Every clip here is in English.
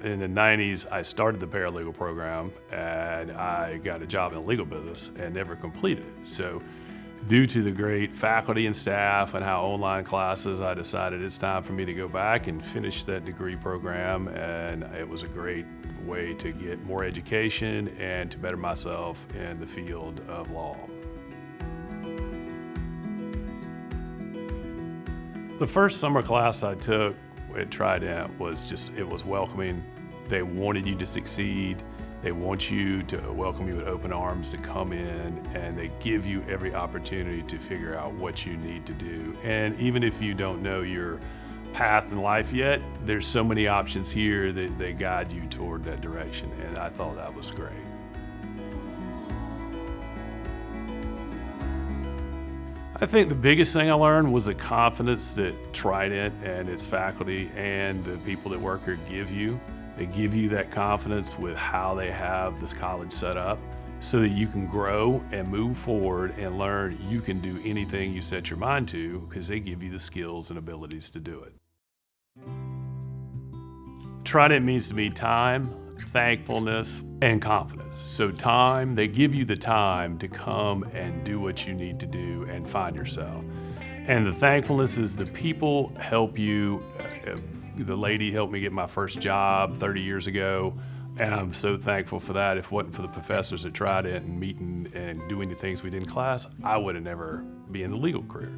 in the 90s, I started the paralegal program and I got a job in the legal business and never completed it. So due to the great faculty and staff and how online classes, I decided it's time for me to go back and finish that degree program. And it was a great way to get more education and to better myself in the field of law. The first summer class I took at Trident was it was welcoming. They wanted you to succeed. They want you to welcome you with open arms to come in, and they give you every opportunity to figure out what you need to do. And even if you don't know your path in life yet, there's so many options here that they guide you toward that direction, and I thought that was great. I think the biggest thing I learned was the confidence that Trident and its faculty and the people that work here give you. They give you that confidence with how they have this college set up so that you can grow and move forward and learn you can do anything you set your mind to because they give you the skills and abilities to do it. Trident means to me time, thankfulness, and confidence. So time, they give you the time to come and do what you need to do and find yourself. And the thankfulness is the people help you. The lady helped me get my first job 30 years ago, and I'm so thankful for that. If it wasn't for the professors that tried it and meeting and doing the things we did in class, I would have never been in the legal career.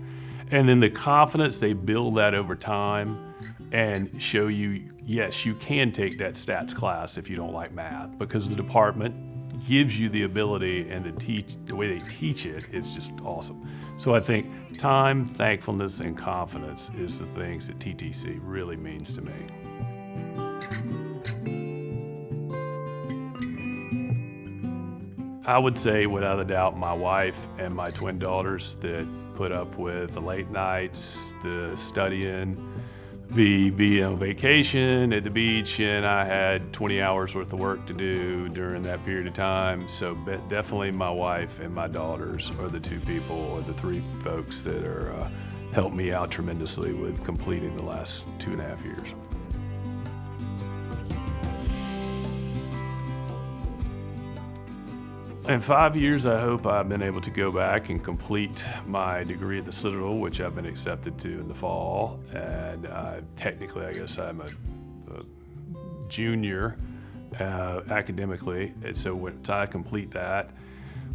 And then the confidence, they build that over time and show you, yes, you can take that stats class if you don't like math, because the department gives you the ability, and the way they teach it is just awesome. So I think time, thankfulness, and confidence is the things that TTC really means to me. I would say without a doubt my wife and my twin daughters that put up with the late nights, the studying, the being on vacation at the beach, and I had 20 hours worth of work to do during that period of time. So definitely my wife and my daughters are the two people or the three folks that are helped me out tremendously with completing the last 2.5 years. In 5 years, I hope I've been able to go back and complete my degree at the Citadel, which I've been accepted to in the fall. And technically, I guess I'm a junior academically. And so once I complete that,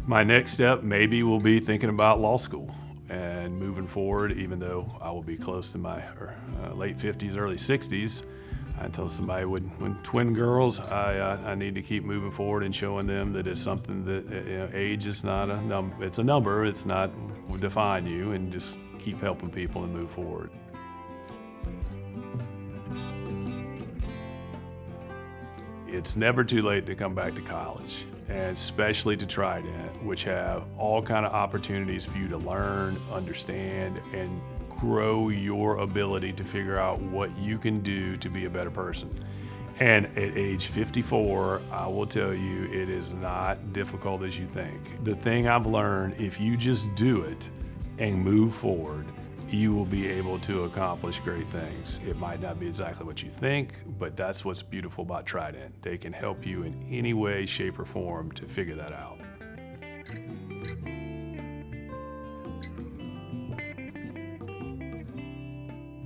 my next step maybe will be thinking about law school and moving forward, even though I will be close to my late 50s, early 60s. I told somebody when twin girls, I need to keep moving forward and showing them that it's something that age is not a number. It's a number. It's not will define you, and just keep helping people and move forward. It's never too late to come back to college, and especially to Trident, which have all kind of opportunities for you to learn, understand, and grow your ability to figure out what you can do to be a better person. And at age 54, I will tell you, it is not difficult as you think. The thing I've learned, if you just do it and move forward, you will be able to accomplish great things. It might not be exactly what you think, but that's what's beautiful about Trident. They can help you in any way, shape, or form to figure that out.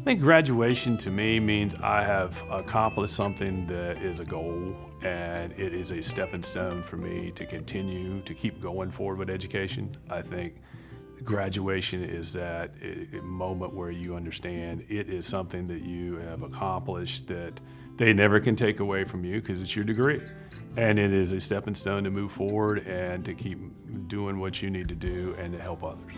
I think graduation to me means I have accomplished something that is a goal, and it is a stepping stone for me to continue to keep going forward with education. I think graduation is that moment where you understand it is something that you have accomplished that they never can take away from you because it's your degree. And it is a stepping stone to move forward and to keep doing what you need to do and to help others.